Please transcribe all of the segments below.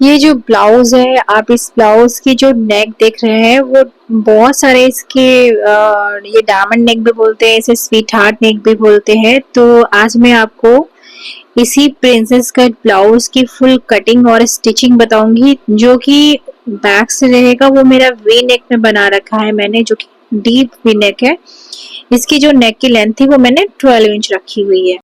ये जो ब्लाउज है, आप इस ब्लाउज की जो नेक देख रहे हैं वो बहुत सारे इसके ये डायमंड नेक भी बोलते हैं, इसे स्वीट हार्ट नेक भी बोलते हैं। तो आज मैं आपको इसी प्रिंसेस कट ब्लाउज की फुल कटिंग और स्टिचिंग बताऊंगी, जो कि बैक से रहेगा। वो मेरा वी नेक में बना रखा है मैंने, जो कि डीप वी नेक है। इसकी जो नेक की लेंथ थी वो मैंने 12 इंच रखी हुई है।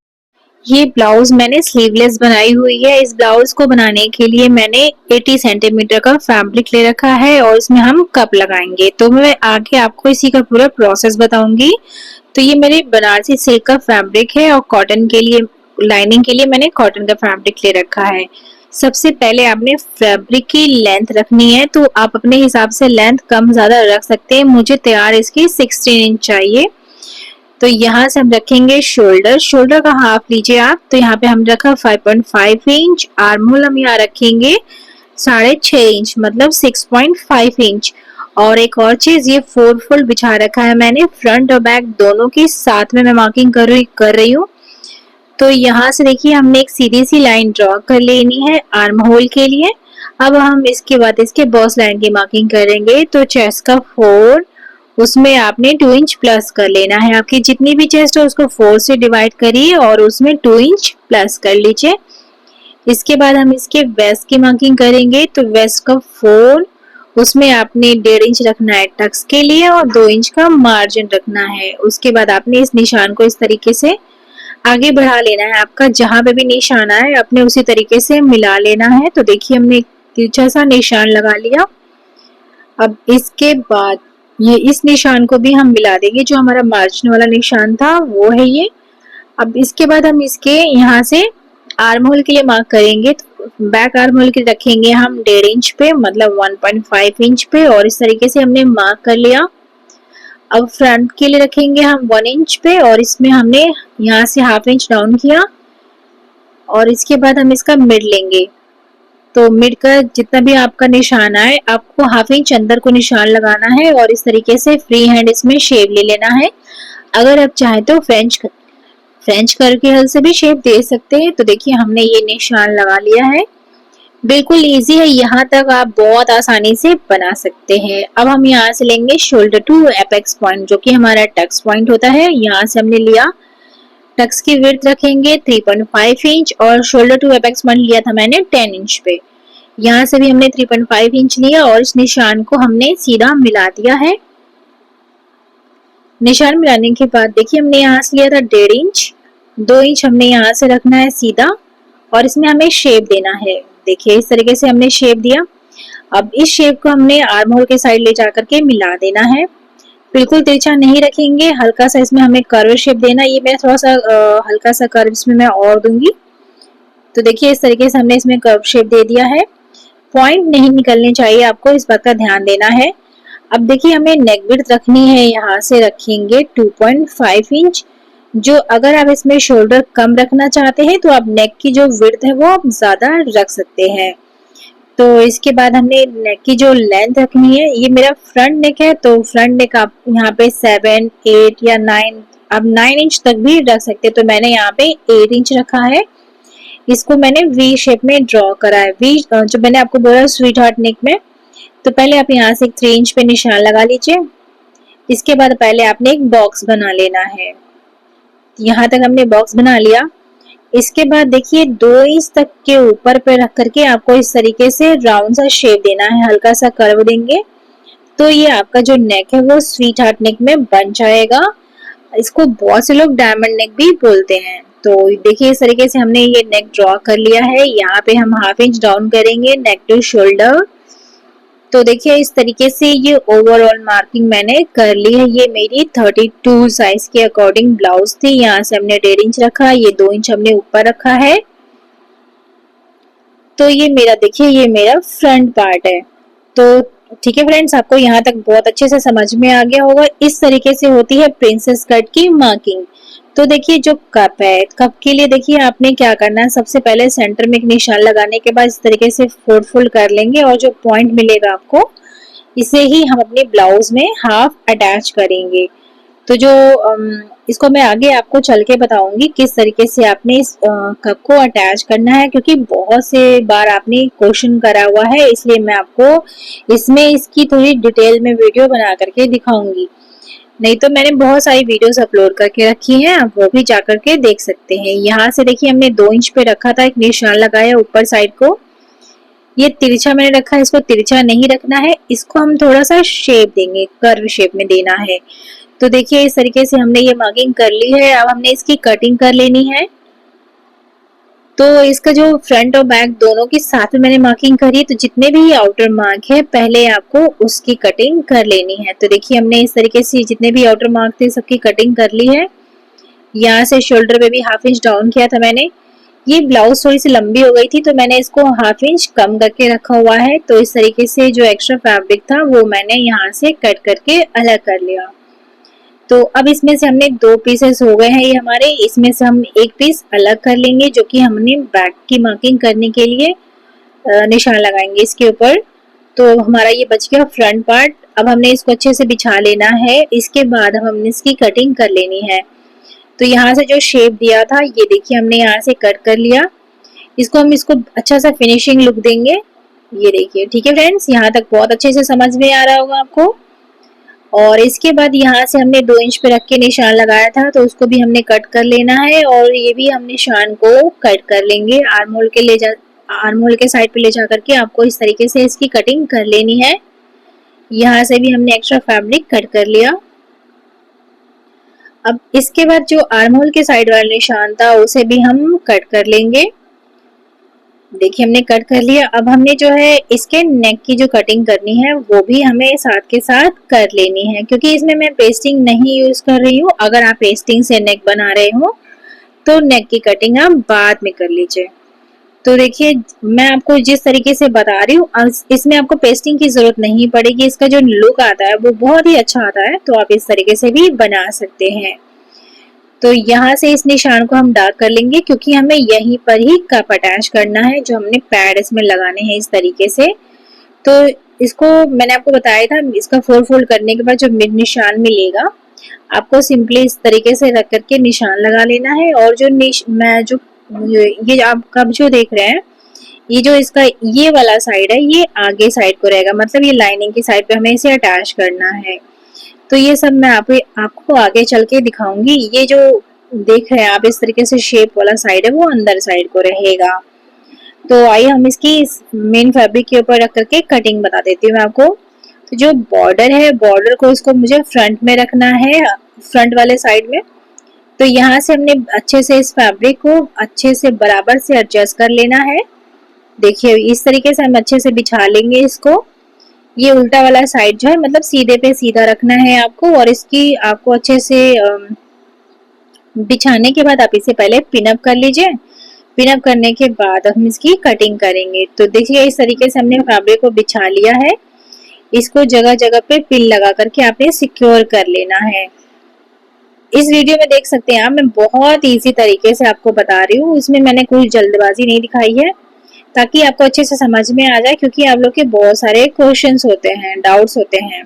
ये ब्लाउज मैंने स्लीवलेस बनाई हुई है। इस ब्लाउज को बनाने के लिए मैंने 80 सेंटीमीटर का फैब्रिक ले रखा है और इसमें हम कप लगाएंगे। तो मैं आगे आपको इसी का पूरा प्रोसेस बताऊंगी। तो ये मेरे बनारसी सिल्क का फैब्रिक है और कॉटन के लिए, लाइनिंग के लिए मैंने कॉटन का फैब्रिक ले रखा है। सबसे पहले आपने फैब्रिक की लेंथ रखनी है, तो आप अपने हिसाब से लेंथ कम ज्यादा रख सकते हैं। मुझे तैयार इसकी 16 इंच चाहिए। तो यहाँ से हम रखेंगे शोल्डर। शोल्डर का हाफ लीजिए आप। तो यहाँ पे हम रखा 5.5 इंच। आर्म होल हम यहाँ रखेंगे 6.5 इंच, मतलब 6.5 इंच। और एक और चीज, ये 4 फोल्ड बिछा रखा है मैंने, फ्रंट और बैक दोनों की साथ में मैं मार्किंग कर रही हूँ। तो यहाँ से देखिए हमने एक सीधी सी लाइन ड्रॉ कर लेनी है आर्म होल के लिए। अब हम इसके बाद इसके बॉस लाइन की मार्किंग करेंगे। तो चेस्ट का 4, उसमें आपने 2 इंच प्लस कर लेना है। आपकी जितनी भी चेस्ट है उसको 4 से डिवाइड करिए और उसमें 2 इंच प्लस कर लीजिए। इसके बाद हम इसके वेस्ट की मार्किंग करेंगे। तो वेस्ट का 4, उसमें आपने 1.5 इंच रखना है टक्स के लिए और 2 इंच का मार्जिन रखना है। उसके बाद आपने इस निशान को इस तरीके से आगे बढ़ा लेना है। आपका जहां पे भी निशान है अपने उसी तरीके से मिला लेना है। तो देखिए हमने एक तिरछा सा निशान लगा लिया। अब इसके बाद ये इस निशान को भी हम मिला देंगे, जो हमारा मार्जिन वाला निशान था वो है ये। अब इसके बाद हम इसके यहाँ से आर्म होल के लिए मार्क करेंगे। तो बैक आर्म होल के रखेंगे हम 1.5 इंच पे, मतलब 1.5 इंच पे, और इस तरीके से हमने मार्क कर लिया। अब फ्रंट के लिए रखेंगे हम 1 इंच पे और इसमें हमने यहाँ से हाफ इंच डाउन किया और इसके बाद हम इसका मिड लेंगे। तो मिड का जितना भी आपका निशान आए आपको हाफ इंच अंदर को निशान लगाना है और इस तरीके से फ्री हैंड इसमें शेप ले लेना है। अगर आप चाहें तो फ्रेंच कर्व की हेल्प से भी शेप दे सकते हैं। तो देखिए हमने ये निशान लगा लिया है। बिल्कुल इजी है, यहाँ तक आप बहुत आसानी से बना सकते हैं। अब हम यहाँ से लेंगे शोल्डर टू एपेक्स पॉइंट, जो कि हमारा टक्स पॉइंट होता है। यहाँ से हमने लिया, टक्स की विड्थ रखेंगे 3.5 इंच और शोल्डर टू एपेक्स पॉइंट लिया था मैंने 10 इंच पे। यहाँ से भी हमने 3.5 इंच लिया और इस निशान को हमने सीधा मिला दिया है। निशान मिलाने के बाद देखिए हमने यहाँ से लिया था 1.5 इंच, 2 इंच हमने यहाँ से रखना है सीधा और इसमें हमें शेप देना है। देखिए इस तरीके से हमने शेप दिया। अब इस शेप को हमने आर्म होल के साइड ले जाकर के मिला देना है। बिल्कुल तिरछा नहीं रखेंगे, हल्का सा इसमें हमें कर्व शेप देना। ये मैं थोड़ा सा हल्का सा कर्व इसमें मैं और दूंगी। तो देखिए इस तरीके से हमने इसमें कर्व शेप दे दिया है। पॉइंट नहीं निकलने चाहिए, आपको इस बात का ध्यान देना है। अब देखिए हमें नेक विड्थ रखनी है, यहाँ से रखेंगे 2.5 इंच। जो अगर आप इसमें शोल्डर कम रखना चाहते हैं तो आप नेक की जो विड्थ है वो आप ज्यादा रख सकते हैं। तो इसके बाद हमने नेक की जो लेंथ रखनी है, ये मेरा फ्रंट नेक है तो फ्रंट नेक आप यहाँ पे 7, 8 या 9, आप 9 इंच तक भी रख सकते हैं। तो मैंने यहाँ पे 8 इंच रखा है। इसको मैंने वी शेप में ड्रॉ करा है। वी जो मैंने आपको बोला स्वीट हार्ट नेक में। तो पहले आप यहाँ से 3 इंच पे निशान लगा लीजिए। इसके बाद पहले आपने एक बॉक्स बना लेना है। यहाँ तक हमने बॉक्स बना लिया। इसके बाद देखिए 2 इंच तक के ऊपर पे रख करके आपको इस तरीके से राउंड सा शेप देना है, हल्का सा कर्व देंगे। तो ये आपका जो नेक है वो स्वीट हार्ट नेक में बन जाएगा। इसको बहुत से लोग डायमंड नेक भी बोलते हैं। तो देखिए इस तरीके से हमने ये नेक ड्रॉ कर लिया है। यहाँ पे हम हाफ इंच डाउन करेंगे नेक टू शोल्डर। तो देखिए इस तरीके से ये ओवरऑल मार्किंग मैंने कर ली है। ये मेरी 32 साइज के अकॉर्डिंग ब्लाउज थी। यहाँ से हमने 1.5 इंच रखा, ये 2 इंच हमने ऊपर रखा है। तो ये मेरा देखिए ये मेरा फ्रंट पार्ट है। तो ठीक है फ्रेंड्स, आपको यहाँ तक बहुत अच्छे से समझ में आ गया होगा। इस तरीके से होती है प्रिंसेस कट की मार्किंग। तो देखिए जो कप है, कप के लिए देखिए आपने क्या करना है, सबसे पहले सेंटर में एक निशान लगाने के बाद इस तरीके से फोल्ड कर लेंगे और जो पॉइंट मिलेगा आपको, इसे ही हम अपने ब्लाउज में हाफ अटैच करेंगे। तो जो इसको मैं आगे आपको चल के बताऊंगी किस तरीके से आपने इस कप को अटैच करना है, क्योंकि बहुत से बार आपने क्वेश्चन करा हुआ है, इसलिए मैं आपको इसमें इसकी थोड़ी डिटेल में वीडियो बना करके दिखाऊंगी। नहीं तो मैंने बहुत सारी वीडियोस अपलोड करके रखी हैं, आप वो भी जा करके देख सकते हैं। यहाँ से देखिए हमने 2 इंच पे रखा था, एक निशान लगाया ऊपर साइड को। ये तिरछा मैंने रखा है, इसको तिरछा नहीं रखना है, इसको हम थोड़ा सा शेप देंगे, कर्व शेप में देना है। तो देखिए इस तरीके से हमने ये मार्किंग कर ली है। अब हमने इसकी कटिंग कर लेनी है। तो इसका जो फ्रंट और बैक दोनों की साथ में मैंने मार्किंग करी है, तो जितने भी आउटर मार्क है पहले आपको उसकी कटिंग कर लेनी है। तो देखिए हमने इस तरीके से जितने भी आउटर मार्क थे सबकी कटिंग कर ली है। यहाँ से शोल्डर पे भी 1/2 इंच डाउन किया था मैंने। ये ब्लाउज थोड़ी सी लंबी हो गई थी तो मैंने इसको 1/2 इंच कम करके रखा हुआ है। तो इस तरीके से जो एक्स्ट्रा फैब्रिक था वो मैंने यहाँ से कट करके अलग कर लिया। तो अब इसमें से हमने 2 पीसेस हो गए हैं ये हमारे, इसमें से हम एक पीस अलग कर लेंगे जो कि हमने बैक की मार्किंग करने के लिए निशान लगाएंगे इसके ऊपर। तो हमारा ये बच गया फ्रंट पार्ट। अब हमने इसको अच्छे से बिछा लेना है, इसके बाद हमने इसकी कटिंग कर लेनी है। तो यहाँ से जो शेप दिया था ये देखिए हमने यहाँ से कट कर लिया। इसको अच्छा सा फिनिशिंग लुक देंगे। ये देखिए, ठीक है फ्रेंड्स, यहाँ तक बहुत अच्छे से समझ में आ रहा होगा आपको। और इसके बाद यहाँ से हमने 2 इंच पे रख के निशान लगाया था तो उसको भी हमने कट कर लेना है, और ये भी हम निशान को कट कर लेंगे। आर्म होल के साइड पे ले जा करके आपको इस तरीके से इसकी कटिंग कर लेनी है। यहाँ से भी हमने एक्स्ट्रा फैब्रिक कट कर लिया। अब इसके बाद जो आर्म होल के साइड वाला निशान था उसे भी हम कट कर लेंगे। देखिए हमने कट कर लिया। अब हमने जो है इसके नेक की जो कटिंग करनी है वो भी हमें साथ के साथ कर लेनी है, क्योंकि इसमें मैं पेस्टिंग नहीं यूज कर रही हूँ। अगर आप पेस्टिंग से नेक बना रहे हो तो नेक की कटिंग आप बाद में कर लीजिए। तो देखिए मैं आपको जिस तरीके से बता रही हूँ इसमें आपको पेस्टिंग की जरूरत नहीं पड़ेगी। इसका जो लुक आता है वो बहुत ही अच्छा आता है, तो आप इस तरीके से भी बना सकते हैं। तो यहाँ से इस निशान को हम डार्क कर लेंगे, क्योंकि हमें यहीं पर ही कप अटैच करना है जो हमने पैड इसमें लगाने हैं इस तरीके से। तो इसको मैंने आपको बताया था, इसका 4 फोल्ड करने के बाद जो मिड निशान मिलेगा आपको सिंपली इस तरीके से रख करके निशान लगा लेना है। और जो ये आप कब जो देख रहे हैं, ये जो इसका ये वाला साइड है ये आगे साइड को रहेगा, मतलब ये लाइनिंग की साइड पे हमें इसे अटैच करना है। तो ये सब मैं आपको आगे चल के दिखाऊंगी। ये जो देख रहे हैं आप इस तरीके से शेप वाला साइड है वो अंदर साइड को रहेगा। तो आइए हम इसकी मेन फैब्रिक के ऊपर रख करके कटिंग बता देती हूँ मैं आपको। तो जो बॉर्डर है, बॉर्डर को इसको मुझे फ्रंट में रखना है, फ्रंट वाले साइड में। तो यहाँ से हमने अच्छे से इस फैब्रिक को अच्छे से बराबर से एडजस्ट कर लेना है। देखिए इस तरीके से हम अच्छे से बिछा लेंगे इसको। ये उल्टा वाला साइड जो है मतलब सीधे पे सीधा रखना है आपको, और इसकी आपको अच्छे से बिछाने के बाद आप इसे पहले पिनअप कर लीजिए। पिनअप करने के बाद हम इसकी कटिंग करेंगे। तो देखिए इस तरीके से हमने फैब्रिक को बिछा लिया है। इसको जगह जगह पे पिन लगा करके आपने सिक्योर कर लेना है। इस वीडियो में देख सकते हैं आप, मैं बहुत इजी तरीके से आपको बता रही हूँ, इसमें मैंने कोई जल्दबाजी नहीं दिखाई है, ताकि आपको अच्छे से समझ में आ जाए, क्योंकि आप लोग के बहुत सारे क्वेश्चंस होते हैं, डाउट्स होते हैं।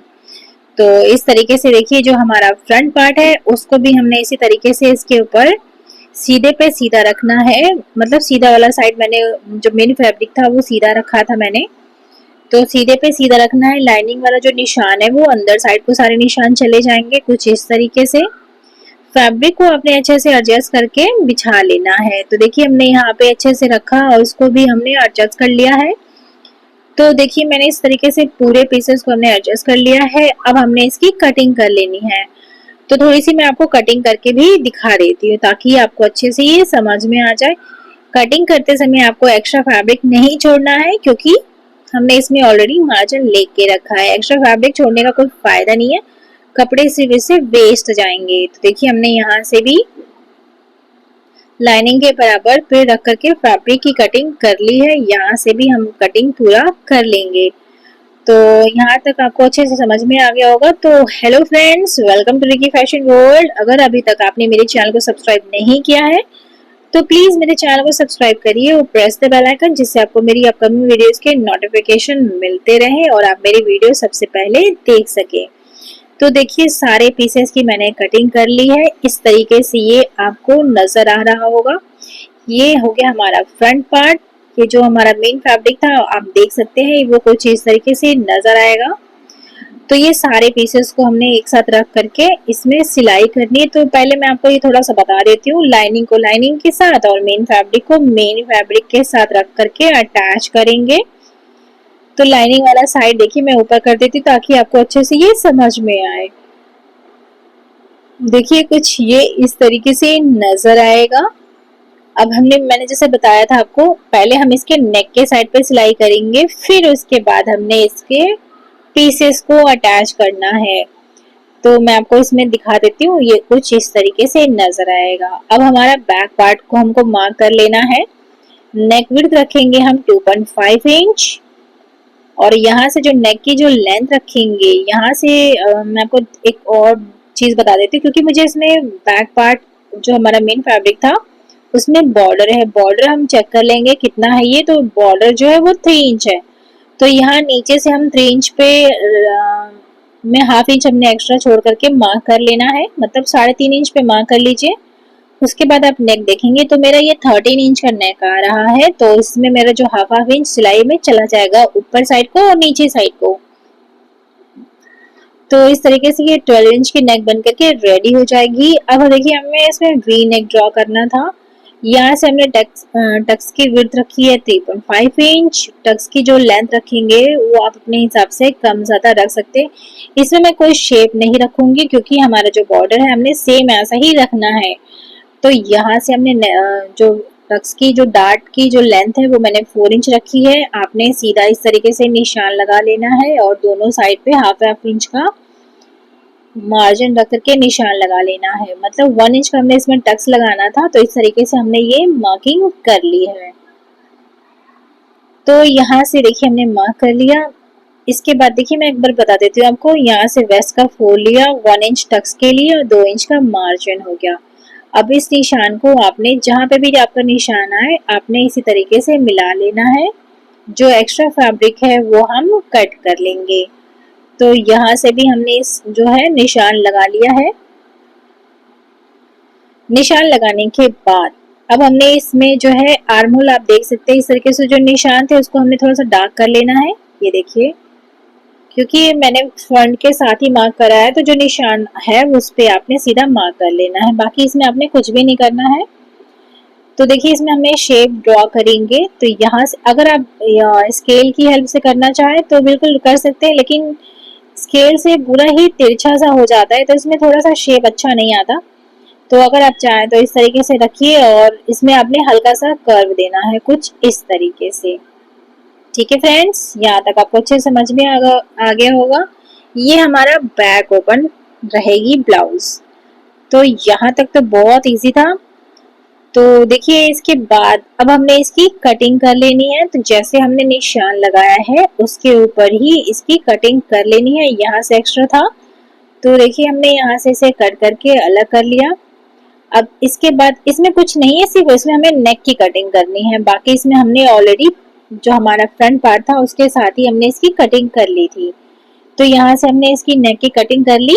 तो इस तरीके से देखिए जो हमारा फ्रंट पार्ट है उसको भी हमने इसी तरीके से इसके ऊपर सीधे पे सीधा रखना है। मतलब सीधा वाला साइड मैंने जो मेन फैब्रिक था वो सीधा रखा था मैंने, तो सीधे पे सीधा रखना है। लाइनिंग वाला जो निशान है वो अंदर साइड को सारे निशान चले जाएंगे कुछ इस तरीके से। फैब्रिक को अपने अच्छे से एडजस्ट करके बिछा लेना है। तो देखिए हमने यहाँ पे अच्छे से रखा और उसको भी हमने एडजस्ट कर लिया है। तो देखिए मैंने इस तरीके से पूरे पीसेस को हमने एडजस्ट कर लिया है। अब हमने इसकी कटिंग कर लेनी है। तो थोड़ी सी मैं आपको कटिंग करके भी दिखा देती हूँ ताकि आपको अच्छे से ये समझ में आ जाए। कटिंग करते समय आपको एक्स्ट्रा फैब्रिक नहीं छोड़ना है, क्योंकि हमने इसमें ऑलरेडी मार्जिन लेके रखा है। एक्स्ट्रा फैब्रिक छोड़ने का कोई फायदा नहीं है, कपड़े सिर्फ इससे वेस्ट जाएंगे। तो देखिए हमने यहाँ से भी लाइनिंग के बराबर पे रख करके फैब्रिक की कटिंग कर ली है। यहाँ से भी हम कटिंग पूरा कर लेंगे। तो यहाँ तक आपको अच्छे से समझ में आ गया होगा। तो hello friends, welcome to Ricky fashion world. अगर अभी तक आपने मेरे चैनल को सब्सक्राइब नहीं किया है तो प्लीज मेरे चैनल को सब्सक्राइब करिए और प्रेस द बेल आइकन, जिससे आपको मेरी अपकमिंग वीडियोस के नोटिफिकेशन मिलते रहे और आप मेरी वीडियो सबसे पहले देख सके। तो देखिए सारे पीसेस की मैंने कटिंग कर ली है। इस तरीके से ये आपको नजर आ रहा होगा। ये हो गया हमारा फ्रंट पार्ट। ये जो हमारा मेन फैब्रिक था आप देख सकते हैं वो कुछ इस तरीके से नजर आएगा। तो ये सारे पीसेस को हमने एक साथ रख करके इसमें सिलाई करनी है। तो पहले मैं आपको ये थोड़ा सा बता देती हूँ, लाइनिंग को लाइनिंग के साथ और मेन फैब्रिक को मेन फैब्रिक के साथ रख करके अटैच करेंगे। तो लाइनिंग वाला साइड देखिए मैं ऊपर कर देती हूँ ताकि आपको अच्छे से ये समझ में आए। देखिए कुछ ये इस तरीके से नजर आएगा। अब मैंने जैसे बताया था आपको, पहले हम इसके नेक के साइड पे सिलाई करेंगे, फिर उसके बाद हमने इसके पीसेस को अटैच करना है। तो मैं आपको इसमें दिखा देती हूँ, ये कुछ इस तरीके से नजर आएगा। अब हमारा बैक पार्ट को हमको मार्क कर लेना है। नेक विड्थ रखेंगे हम 2.5 इंच और यहाँ से जो नेक की जो लेंथ रखेंगे, यहाँ से मैं आपको एक और चीज बता देती हूँ, क्योंकि मुझे इसमें बैक पार्ट जो हमारा मेन फैब्रिक था उसमें बॉर्डर है। बॉर्डर हम चेक कर लेंगे कितना है ये। तो बॉर्डर जो है वो 3 इंच है। तो यहाँ नीचे से हम 3 इंच पे में हाफ इंच हमने एक्स्ट्रा छोड़ करके मार्क कर लेना है, मतलब 3.5 इंच पे मार्क कर लीजिए। उसके बाद आप नेक देखेंगे तो मेरा ये 13 इंच का नेक आ रहा है। तो इसमें मेरा जो हाफ इंच सिलाई में चला जाएगा ऊपर साइड को और नीचे साइड को। तो इस तरीके से ये 12 इंच की नेक बन करके रेडी हो जाएगी। अब देखिए हमें इसमें वी नेक ड्रॉ करना था। यहाँ से हमने टक्स की विड्थ रखी है 3.5 इंच। टक्स की जो लेंथ रखेंगे वो आप अपने हिसाब से कम ज्यादा रख सकते हैं। इसमें मैं कोई शेप नहीं रखूंगी क्योंकि हमारा जो बॉर्डर है हमने सेम ऐसा ही रखना है। तो यहाँ से हमने जो टक्स की जो डार्ट की जो लेंथ है वो मैंने 4 इंच रखी है। आपने सीधा इस तरीके से निशान लगा लेना है और दोनों साइड पे हाफ इंच का मार्जिन रख करके निशान लगा लेना है। मतलब 1 इंच का हमने इसमें टक्स लगाना था। तो इस तरीके से हमने ये मार्किंग कर ली है। तो यहाँ से देखिए हमने मार्क कर लिया। इसके बाद देखिए मैं एक बार बता देती हूँ आपको, यहाँ से वेस्ट का फोल्ड लिया 1 इंच टक्स के लिए और 2 इंच का मार्जिन हो गया। अब इस निशान को आपने जहाँ पे भी आपका निशान आए आपने इसी तरीके से मिला लेना है। जो एक्स्ट्रा फैब्रिक है वो हम कट कर लेंगे। तो यहाँ से भी हमने इस जो है निशान लगा लिया है। निशान लगाने के बाद अब हमने इसमें जो है आर्म होल आप देख सकते हैं, इस तरीके से जो निशान थे उसको हमने थोड़ा सा डार्क कर लेना है। ये देखिए, क्योंकि मैंने फ्रंट के साथ ही मार्क करा है तो जो निशान है उस पे आपने सीधा मार्क कर लेना है। बाकी इसमें आपने कुछ भी नहीं करना है। तो देखिए इसमें हमें शेप ड्रॉ करेंगे। तो यहाँ से अगर आप स्केल की हेल्प से करना चाहे तो बिल्कुल कर सकते हैं, लेकिन स्केल से पूरा ही तिरछा सा हो जाता है तो इसमें थोड़ा सा शेप अच्छा नहीं आता। तो अगर आप चाहें तो इस तरीके से रखिए और इसमें आपने हल्का सा कर्व देना है कुछ इस तरीके से। ठीक है फ्रेंड्स, यहाँ तक आपको अच्छे समझ में आ गया होगा। ये हमारा बैक ओपन रहेगी ब्लाउज। तो यहाँ तक तो बहुत इजी था। तो देखिए इसके बाद अब हमने इसकी कटिंग कर लेनी है। तो जैसे हमने निशान लगाया है उसके ऊपर ही इसकी कटिंग कर लेनी है। यहाँ से एक्स्ट्रा था तो देखिए हमने यहाँ से इसे कट करके अलग कर लिया। अब इसके बाद इसमें कुछ नहीं है, सिर्फ इसमें हमें नेक की कटिंग करनी है। बाकी इसमें हमने ऑलरेडी जो हमारा फ्रंट पार्ट था उसके साथ ही हमने इसकी कटिंग कर ली थी। तो यहाँ से हमने इसकी नेक की कटिंग कर ली।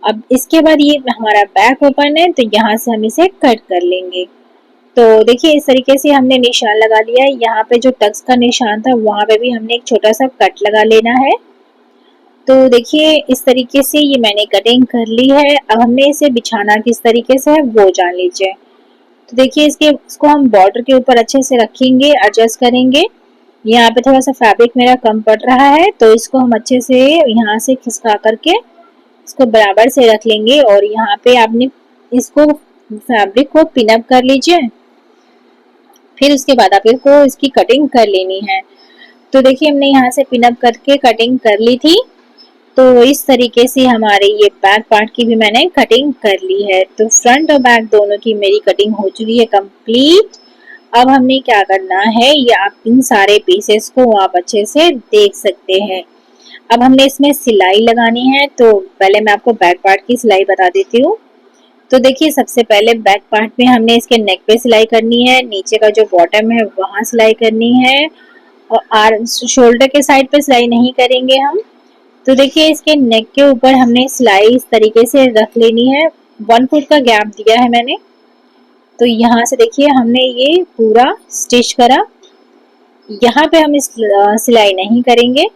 अब इसके बाद ये हमारा बैक ओपन है तो यहाँ से हम इसे कट कर लेंगे। तो देखिए इस तरीके से हमने निशान लगा लिया है। यहाँ पे जो टक्स का निशान था वहां पे भी हमने एक छोटा सा कट लगा लेना है। तो देखिए इस तरीके से ये मैंने कटिंग कर ली है। अब हमने इसे बिछाना किस तरीके से है वो जान लीजिए। तो देखिए इसको हम बॉर्डर के ऊपर अच्छे से रखेंगे, एडजस्ट करेंगे। यहाँ पे थोड़ा सा फैब्रिक मेरा कम पड़ रहा है तो इसको हम अच्छे से यहाँ से खिसका करके इसको बराबर से रख लेंगे और यहाँ पे आपने इसको फैब्रिक को पिन अप कर लीजिए। फिर उसके बाद आप इसको इसकी कटिंग कर लेनी है। तो देखिए हमने यहाँ से पिन अप करके कटिंग कर ली थी। तो इस तरीके से हमारे ये बैक पार्ट की भी मैंने कटिंग कर ली है। तो फ्रंट और बैक दोनों की मेरी कटिंग हो चुकी है कंप्लीट। अब हमने क्या करना है, ये आप इन सारे पीसेस को आप अच्छे से देख सकते हैं। अब हमने इसमें सिलाई लगानी है। तो पहले मैं आपको बैक पार्ट की सिलाई बता देती हूँ। तो देखिए सबसे पहले बैक पार्ट में हमने इसके नेक पे सिलाई करनी है, नीचे का जो बॉटम है वहां सिलाई करनी है और शोल्डर के साइड पे सिलाई नहीं करेंगे हम। तो देखिए इसके नेक के ऊपर हमने सिलाई इस तरीके से रख लेनी है, 1 फुट का गैप दिया है मैंने। तो यहाँ से देखिए हमने ये पूरा स्टिच करा, यहाँ पे हम इस सिलाई नहीं करेंगे।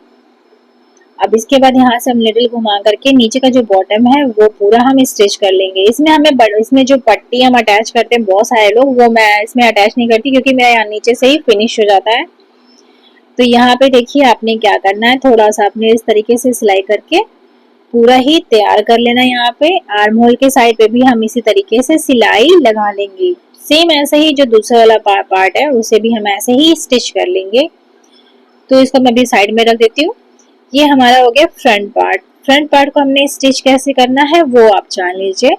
अब इसके बाद यहाँ से हम निडल घुमा करके नीचे का जो बॉटम है वो पूरा हम स्टिच कर लेंगे। इसमें हमें इसमें जो पट्टी हम अटैच करते हैं बहुत सारे लोग, वो मैं इसमें अटैच नहीं करती क्योंकि मेरा यहाँ नीचे से ही फिनिश हो जाता है। तो यहाँ पे देखिए आपने क्या करना है, थोड़ा सा आपने इस तरीके से सिलाई करके पूरा ही तैयार कर लेना। यहाँ पे आर्म होल के साइड पे भी हम इसी तरीके से सिलाई लगा लेंगे। सेम ऐसे ही जो दूसरा वाला पार्ट है उसे भी हम ऐसे ही स्टिच कर लेंगे। तो इसको मैं भी साइड में रख देती हूँ। ये हमारा हो गया फ्रंट पार्ट। फ्रंट पार्ट को हमने स्टिच कैसे करना है वो आप जान लीजिए।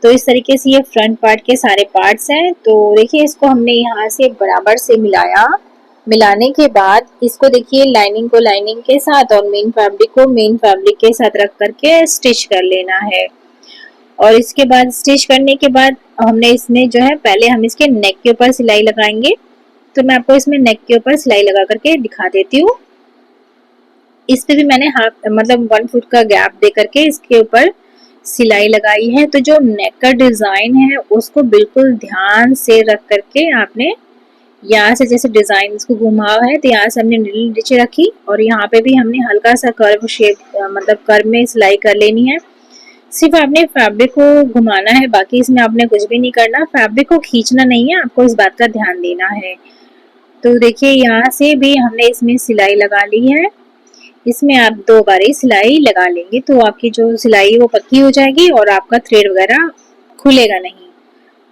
तो इस तरीके से ये फ्रंट पार्ट के सारे पार्ट्स हैं। तो देखिए इसको हमने यहाँ से बराबर से मिलाया। मिलाने के बाद इसको देखिए लाइनिंग को लाइनिंग के साथ और मेन फैब्रिक को मेन फैब्रिक के साथ रख करके स्टिच कर लेना है। और इसके बाद स्टिच करने के बाद हमने इसमें जो है पहले हम इसके नेक के ऊपर सिलाई लगाएंगे। तो मैं आपको इसमें नेक के ऊपर सिलाई लगा करके दिखा देती हूँ। इस पे भी मैंने हाफ मतलब 1 फुट का गैप दे करके इसके ऊपर सिलाई लगाई है। तो जो नेक का डिजाइन है उसको बिल्कुल ध्यान से रख करके आपने यहाँ से जैसे डिजाइन इसको घुमाया है तो यहाँ से हमने नीडल नीचे रखी और यहाँ पे भी हमने हल्का सा कर्व शेप मतलब कर्व में सिलाई कर लेनी है। सिर्फ आपने फैब्रिक को घुमाना है, बाकी इसमें आपने कुछ भी नहीं करना। फैब्रिक को खींचना नहीं है, आपको इस बात का ध्यान देना है। तो देखिए यहाँ से भी हमने इसमें सिलाई लगा ली है। इसमें आप 2 बार ही सिलाई लगा लेंगे तो आपकी जो सिलाई वो पक्की हो जाएगी और आपका थ्रेड वगैरह खुलेगा नहीं।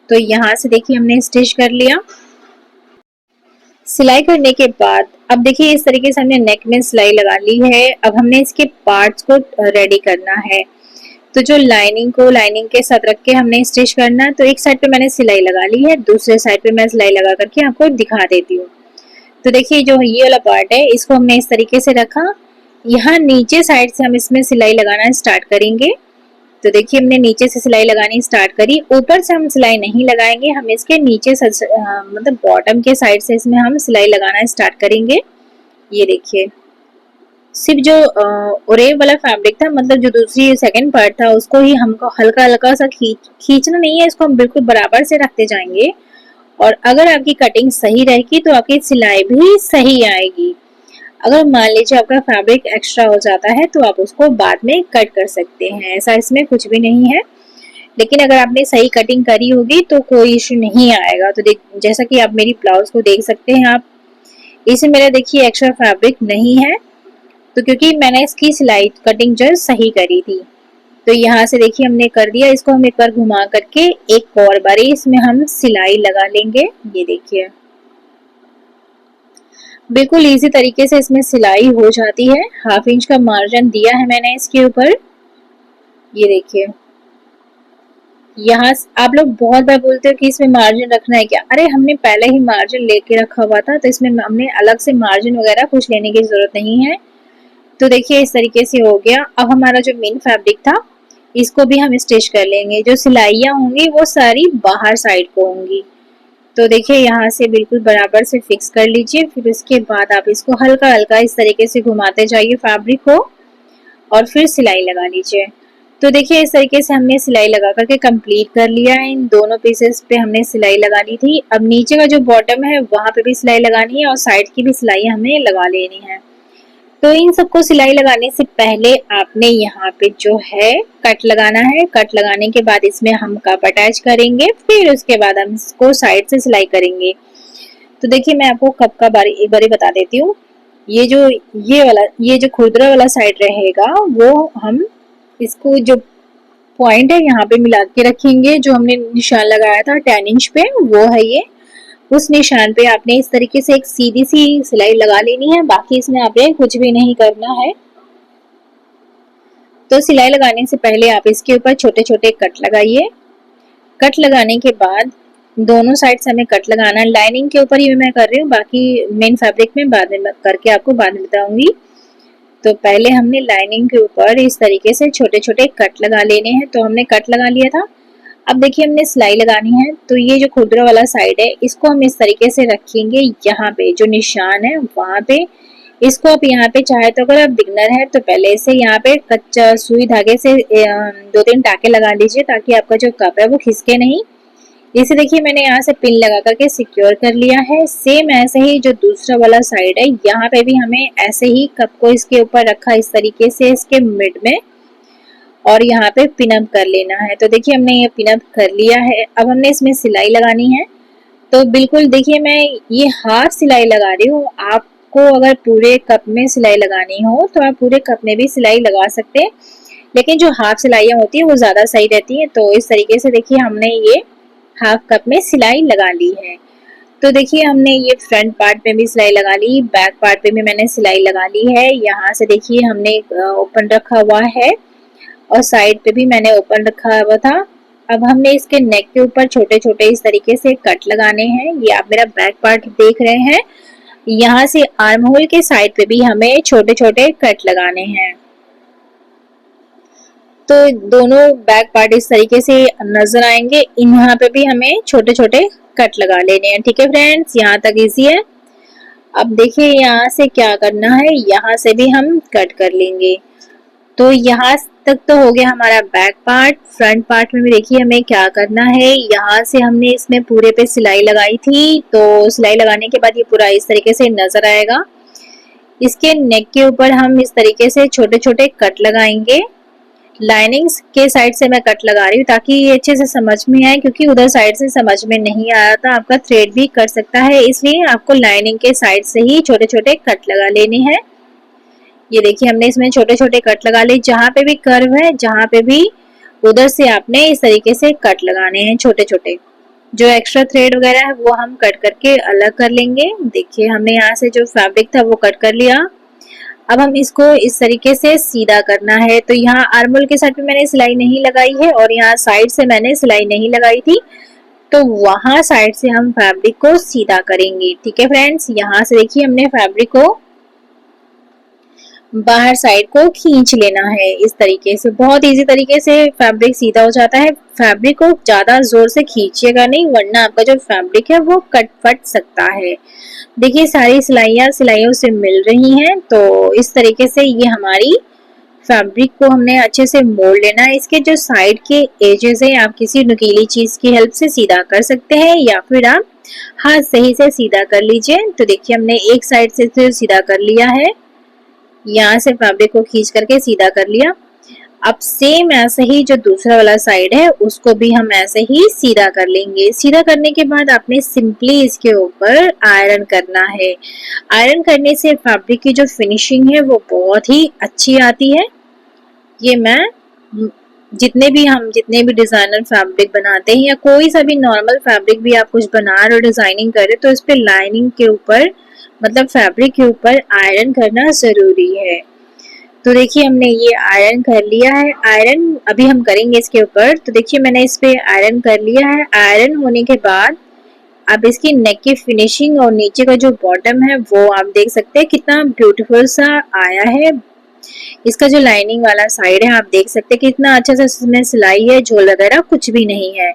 तो यहाँ से देखिए हमने स्टिच कर लिया। सिलाई करने के बाद अब देखिए इस तरीके से हमने नेक में सिलाई लगा ली है। अब हमने इसके पार्ट्स को रेडी करना है। तो जो लाइनिंग को लाइनिंग के साथ रख के हमने स्टिच करना है। तो एक साइड पे मैंने सिलाई लगा ली है, दूसरे साइड पे मैं सिलाई लगा करके आपको दिखा देती हूँ। तो देखिए जो ये वाला पार्ट है इसको हमने इस तरीके से रखा। यहाँ नीचे साइड से हम इसमें सिलाई लगाना स्टार्ट करेंगे। तो देखिए हमने नीचे से सिलाई लगानी स्टार्ट करी, ऊपर से हम सिलाई नहीं लगाएंगे, हम इसके नीचे से मतलब बॉटम के साइड से इसमें हम सिलाई लगाना स्टार्ट करेंगे। ये देखिए सिर्फ जो ओरेव वाला फैब्रिक था मतलब जो दूसरी सेकंड पार्ट था उसको ही हमको हल्का हल्का सा खींचना नहीं है, इसको हम बिल्कुल बराबर से रखते जाएंगे। और अगर आपकी कटिंग सही रहेगी तो आपकी सिलाई भी सही आएगी। अगर मान लीजिए आपका फैब्रिक एक्स्ट्रा हो जाता है तो आप उसको बाद में कट कर सकते हैं, ऐसा इसमें कुछ भी नहीं है। लेकिन अगर आपने सही कटिंग करी होगी तो कोई इश्यू नहीं आएगा। तो देख जैसा कि आप मेरी ब्लाउज को देख सकते हैं आप, इसमें मेरा देखिए एक्स्ट्रा फैब्रिक नहीं है। तो क्योंकि मैंने इसकी सिलाई कटिंग जो सही करी थी। तो यहाँ से देखिए हमने कर दिया। इसको हम एक बार घुमा करके एक और बारी इसमें हम सिलाई लगा लेंगे। ये देखिए बिल्कुल इजी तरीके से इसमें सिलाई हो जाती है। 1/2 इंच का मार्जिन दिया है मैंने इसके ऊपर। ये देखिए यहाँ आप लोग बहुत बार बोलते हो कि इसमें मार्जिन रखना है क्या। अरे हमने पहले ही मार्जिन लेके रखा हुआ था तो इसमें हमने अलग से मार्जिन वगैरह कुछ लेने की जरूरत नहीं है। तो देखिए इस तरीके से हो गया। अब हमारा जो मेन फैब्रिक था इसको भी हम स्टिच कर लेंगे। जो सिलाइयाँ होंगी वो सारी बाहर साइड को होंगी। तो देखिए यहाँ से बिल्कुल बराबर से फिक्स कर लीजिए। फिर उसके बाद आप इसको हल्का हल्का इस तरीके से घुमाते जाइए फैब्रिक को और फिर सिलाई लगा लीजिए। तो देखिए इस तरीके से हमने सिलाई लगा करके कंप्लीट कर लिया है। इन दोनों पीसेस पे हमने सिलाई लगा ली थी। अब नीचे का जो बॉटम है वहां पे भी सिलाई लगानी है और साइड की भी सिलाई हमें लगा लेनी है। तो इन सबको सिलाई लगाने से पहले आपने यहाँ पे जो है कट लगाना है। कट लगाने के बाद इसमें हम कप अटैच करेंगे, फिर उसके बाद हम इसको साइड से सिलाई करेंगे। तो देखिए मैं आपको कप का एक बारी बता देती हूँ। ये जो खुरदरा वाला साइड रहेगा वो हम इसको जो पॉइंट है यहाँ पे मिला के रखेंगे। जो हमने निशान लगाया था 10 इंच पे वो है ये। उस निशान पे आपने इस तरीके से एक सीधी सी सिलाई लगा लेनी है, बाकी इसमें आपने कुछ भी नहीं करना है। तो सिलाई लगाने से पहले आप इसके ऊपर छोटे छोटे कट लगाइए। कट लगाने के बाद दोनों साइड से हमें कट लगाना है। लाइनिंग के ऊपर ही मैं कर रही हूँ, बाकी मेन फैब्रिक में बाद में करके आपको बाद में बताऊंगी। तो पहले हमने लाइनिंग के ऊपर इस तरीके से छोटे छोटे कट लगा लेने हैं। तो हमने कट लगा लिया था। अब देखिए हमने सिलाई लगानी है। तो ये जो खुरदरा वाला साइड है इसको हम इस तरीके से रखेंगे। यहाँ पे जो निशान है वहां पे इसको आप यहाँ पे चाहे तो अगर आप बिगनर है तो पहले से यहाँ पे कच्चा सुई धागे से 2-3 टाके लगा लीजिए ताकि आपका जो कप है वो खिसके नहीं। इसे देखिए मैंने यहाँ से पिन लगा करके सिक्योर कर लिया है। सेम ऐसे ही जो दूसरा वाला साइड है यहाँ पे भी हमें ऐसे ही कप को इसके ऊपर रखा इस तरीके से इसके मिड में और यहाँ पे पिनअप कर लेना है। तो देखिए हमने ये पिनअप कर लिया है। अब हमने इसमें सिलाई लगानी है। तो बिल्कुल देखिए मैं ये हाफ सिलाई लगा रही हूँ। आपको अगर पूरे कप में सिलाई लगानी हो तो आप पूरे कप में भी सिलाई लगा सकते हैं, लेकिन जो हाफ सिलाइयाँ होती है वो ज़्यादा सही रहती है। तो इस तरीके से देखिए हमने ये हाफ कप में सिलाई लगा ली है। तो देखिए हमने ये फ्रंट पार्ट में भी सिलाई लगा ली, बैक पार्ट पे भी मैंने सिलाई लगा ली है। यहाँ से देखिए हमने ओपन रखा हुआ है और साइड पे भी मैंने ओपन रखा हुआ था। अब हमने इसके नेक के ऊपर छोटे छोटे इस तरीके से कट लगाने हैं। ये आप मेरा बैक पार्ट देख रहे हैं। यहाँ से आर्म होल के साइड पे भी हमें छोटे छोटे कट लगाने हैं। तो दोनों बैक पार्ट इस तरीके से नजर आएंगे। यहाँ पे भी हमें छोटे छोटे कट लगा लेने हैं। ठीक है फ्रेंड्स, यहाँ तक इजी है। अब देखिए यहाँ से क्या करना है, यहाँ से भी हम कट कर लेंगे। तो यहाँ तक तो हो गया हमारा बैक पार्ट। फ्रंट पार्ट में भी देखिए हमें क्या करना है। यहाँ से हमने इसमें पूरे पे सिलाई लगाई थी, तो सिलाई लगाने के बाद ये पूरा इस तरीके से नजर आएगा। इसके नेक के ऊपर हम इस तरीके से छोटे छोटे कट लगाएंगे। लाइनिंग्स के साइड से मैं कट लगा रही हूँ ताकि ये अच्छे से समझ में आए, क्योंकि उधर साइड से समझ में नहीं आ रहा था। आपका थ्रेड भी कट सकता है, इसलिए आपको लाइनिंग के साइड से ही छोटे छोटे कट लगा लेने हैं। ये देखिए हमने इसमें छोटे छोटे कट लगा लिए। जहाँ पे भी कर्व है, जहाँ पे भी, उधर से आपने इस तरीके से कट लगाने हैं छोटे छोटे। जो एक्स्ट्रा थ्रेड वगैरह है वो हम कट करके अलग कर लेंगे। देखिए हमने यहाँ से जो फैब्रिक था वो कट कर लिया। अब हम इसको इस तरीके से सीधा करना है। तो यहाँ आर्म होल के साइड पे मैंने सिलाई नहीं लगाई है और यहाँ साइड से मैंने सिलाई नहीं लगाई थी, तो वहां साइड से हम फैब्रिक को सीधा करेंगे। ठीक है फ्रेंड्स, यहाँ से देखिए हमने फैब्रिक को बाहर साइड को खींच लेना है इस तरीके से। बहुत इजी तरीके से फैब्रिक सीधा हो जाता है। फैब्रिक को ज्यादा जोर से खींचिएगा नहीं, वरना आपका जो फैब्रिक है वो कट फट सकता है। देखिए सारी सिलाइयाँ सिलाइयों से मिल रही हैं। तो इस तरीके से ये हमारी फैब्रिक को हमने अच्छे से मोड़ लेना है। इसके जो साइड के एजेस है आप किसी नुकीली चीज की हेल्प से सीधा कर सकते हैं, या फिर आप हाथ सही से सीधा कर लीजिए। तो देखिए हमने एक साइड से सीधा कर लिया है, यहाँ से फैब्रिक को खींच करके सीधा कर लिया। अब सेम ऐसे ही जो दूसरा वाला साइड है उसको भी हम ऐसे ही सीधा कर लेंगे। सीधा करने के बाद आपने सिंपली इसके ऊपर आयरन करना है। आयरन करने से फैब्रिक की जो फिनिशिंग है वो बहुत ही अच्छी आती है। ये मैं जितने भी डिजाइनर फैब्रिक बनाते हैं या कोई सा भी नॉर्मल फैब्रिक भी आप कुछ बना रहे हो, डिजाइनिंग कर रहे हो, तो इस पे लाइनिंग के ऊपर मतलब फैब्रिक के ऊपर आयरन करना जरूरी है। तो देखिए हमने ये आयरन कर लिया है। आयरन अभी हम करेंगे इसके ऊपर। तो देखिए मैंने इस पे आयरन कर लिया है। आयरन होने के बाद अब इसकी नेक की फिनिशिंग और नीचे का जो बॉटम है वो आप देख सकते हैं कितना ब्यूटीफुल सा आया है। इसका जो लाइनिंग वाला साइड है आप देख सकते हैं कितना अच्छा सा इसमें सिलाई है, झोल वगैरह कुछ भी नहीं है।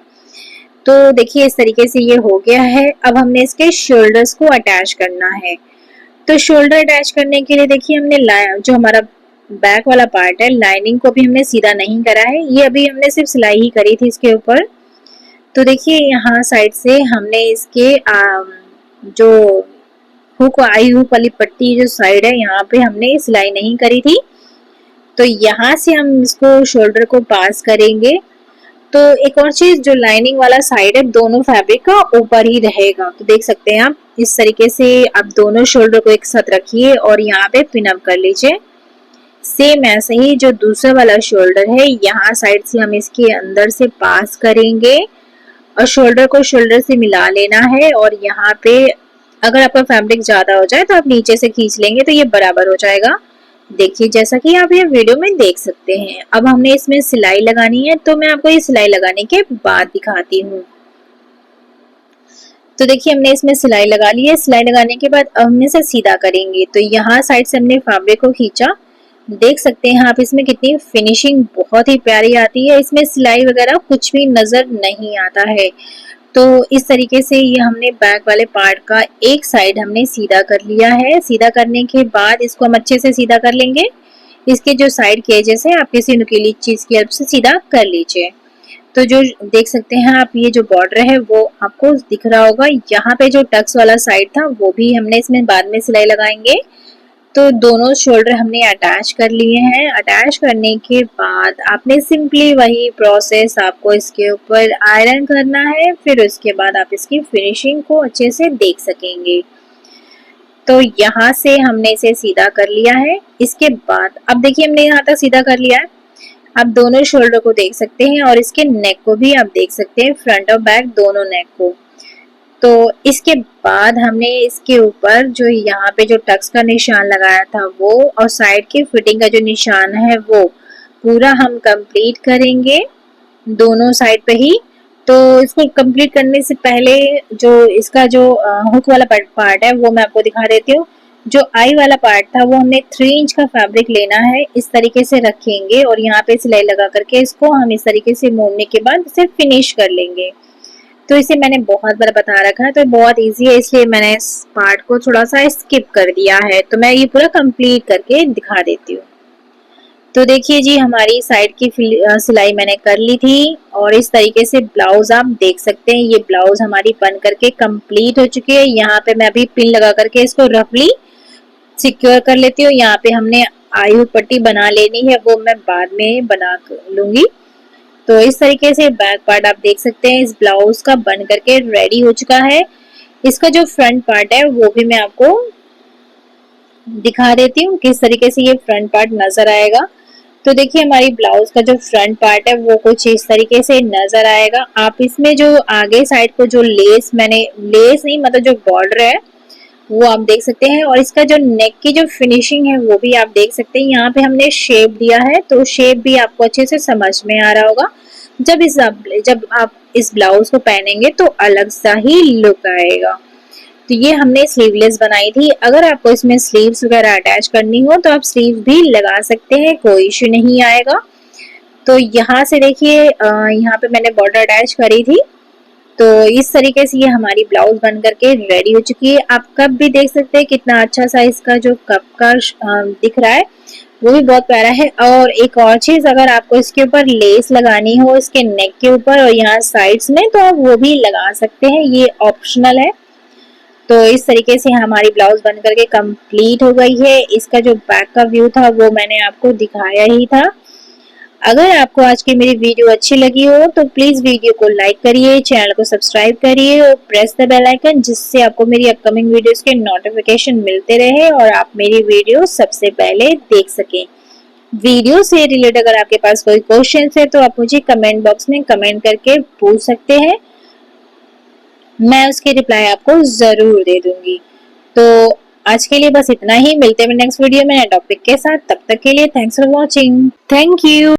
तो देखिए इस तरीके से ये हो गया है। अब हमने इसके शोल्डर्स को अटैच करना है। तो शोल्डर अटैच करने के लिए देखिए हमने जो हमारा बैक वाला पार्ट है, लाइनिंग को भी हमने सीधा नहीं करा है। ये अभी हमने सिर्फ सिलाई ही करी थी इसके ऊपर। तो देखिए यहाँ साइड से हमने इसके जो हुक वाली पट्टी जो साइड है यहाँ पे हमने सिलाई नहीं करी थी। तो यहाँ से हम इसको शोल्डर को पास करेंगे। तो एक और चीज, जो लाइनिंग वाला साइड है दोनों फैब्रिक का ऊपर ही रहेगा। तो देख सकते हैं आप इस तरीके से आप दोनों शोल्डर को एक साथ रखिए और यहाँ पे पिन अप कर लीजिए। सेम ऐसे ही जो दूसरा वाला शोल्डर है यहाँ साइड से हम इसके अंदर से पास करेंगे और शोल्डर को शोल्डर से मिला लेना है। और यहाँ पे अगर आपका फैब्रिक ज्यादा हो जाए तो आप नीचे से खींच लेंगे तो ये बराबर हो जाएगा। देखिए जैसा कि आप ये वीडियो में देख सकते हैं। अब हमने इसमें सिलाई लगानी है, तो मैं आपको ये सिलाई लगाने के बाद दिखाती हूँ। तो देखिए हमने इसमें सिलाई लगा ली है। सिलाई लगाने के बाद अब हम इसे सीधा करेंगे। तो यहाँ साइड से हमने फैब्रिक को खींचा, देख सकते हैं आप इसमें कितनी फिनिशिंग बहुत ही प्यारी आती है। इसमें सिलाई वगैरह कुछ भी नजर नहीं आता है। तो इस तरीके से ये हमने बैक वाले पार्ट का एक साइड हमने सीधा कर लिया है। सीधा करने के बाद इसको हम अच्छे से सीधा कर लेंगे। इसके जो साइड के एजेस है आप किसी नुकीली चीज की हेल्प से सीधा कर लीजिए। तो जो देख सकते हैं आप, ये जो बॉर्डर है वो आपको दिख रहा होगा। यहाँ पे जो टक्स वाला साइड था वो भी हमने इसमें बाद में सिलाई लगाएंगे। तो दोनों शोल्डर हमने अटैच कर लिए हैं। अटैच करने के बाद आपने सिंपली वही प्रोसेस आपको इसके ऊपर आयरन करना है, फिर उसके बाद आप इसकी फिनिशिंग को अच्छे से देख सकेंगे। तो यहाँ से हमने इसे सीधा कर लिया है। इसके बाद अब देखिए हमने यहाँ तक सीधा कर लिया है। आप दोनों शोल्डर को देख सकते हैं और इसके नेक को भी आप देख सकते हैं, फ्रंट और बैक दोनों नेक को। तो इसके बाद हमने इसके ऊपर जो यहाँ पे जो टक्स का निशान लगाया था वो और साइड की फिटिंग का जो निशान है वो पूरा हम कंप्लीट करेंगे दोनों साइड पे ही। तो इसको कंप्लीट करने से पहले जो इसका जो हुक वाला पार्ट है वो मैं आपको दिखा देती हूँ। जो आई वाला पार्ट था वो हमने 3 इंच का फैब्रिक लेना है, इस तरीके से रखेंगे और यहाँ पे सिलाई लगा करके इसको हम इस तरीके से मोड़ने के बाद इसे फिनिश कर लेंगे। तो इसे मैंने बहुत बार बता रखा है, तो बहुत इजी है, इसलिए मैंने इस पार्ट को थोड़ा सा स्किप कर दिया है। तो मैं ये पूरा कंप्लीट करके दिखा देती हूँ। तो देखिए जी, हमारी साइड की सिलाई मैंने कर ली थी और इस तरीके से ब्लाउज आप देख सकते हैं। ये ब्लाउज हमारी बन करके कंप्लीट हो चुकी है। यहाँ पे मैं अभी पिन लगा करके इसको रफली सिक्योर कर लेती हूँ। यहाँ पे हमने आयु पट्टी बना लेनी है, वो मैं बाद में बना लूंगी। तो इस तरीके से बैक पार्ट आप देख सकते हैं इस ब्लाउज का बन करके रेडी हो चुका है। इसका जो फ्रंट पार्ट है वो भी मैं आपको दिखा देती हूँ किस तरीके से ये फ्रंट पार्ट नजर आएगा। तो देखिए हमारी ब्लाउज का जो फ्रंट पार्ट है वो कुछ इस तरीके से नजर आएगा। आप इसमें जो आगे साइड को जो लेस नहीं मतलब जो बॉर्डर है वो आप देख सकते हैं और इसका जो नेक की जो फिनिशिंग है वो भी आप देख सकते हैं। यहाँ पे हमने शेप दिया है, तो शेप भी आपको अच्छे से समझ में आ रहा होगा। जब आप इस ब्लाउज को पहनेंगे तो अलग सा ही लुक आएगा। तो ये हमने स्लीवलेस बनाई थी। अगर आपको इसमें स्लीव्स वगैरह अटैच करनी हो तो आप स्लीव भी लगा सकते हैं, कोई इश्यू नहीं आएगा। तो यहाँ से देखिए यहाँ पे मैंने बॉर्डर अटैच करी थी। तो इस तरीके से ये हमारी ब्लाउज बन करके रेडी हो चुकी है। आप कप भी देख सकते हैं कितना अच्छा सा इसका जो कप का दिख रहा है, वो भी बहुत प्यारा है। और एक और चीज, अगर आपको इसके ऊपर लेस लगानी हो इसके नेक के ऊपर और यहाँ साइड्स में, तो आप वो भी लगा सकते हैं, ये ऑप्शनल है। तो इस तरीके से हमारी ब्लाउज बन करके कंप्लीट हो गई है। इसका जो बैक का व्यू था वो मैंने आपको दिखाया ही था। अगर आपको आज की मेरी वीडियो अच्छी लगी हो तो प्लीज वीडियो को लाइक करिए, चैनल को सब्सक्राइब करिए और प्रेस द बेल आइकन, जिससे आपको मेरी अपकमिंग वीडियोस के नोटिफिकेशन मिलते रहे और आप मेरी वीडियो सबसे पहले देख सकें। वीडियो से रिलेटेड अगर आपके पास कोई क्वेश्चन है तो आप मुझे कमेंट बॉक्स में कमेंट करके पूछ सकते हैं, मैं उसकी रिप्लाई आपको जरूर दे दूंगी। तो आज के लिए बस इतना ही, मिलते हैं नेक्स्ट वीडियो में नए टॉपिक के साथ। तब तक के लिए thanks for watching. Thank you.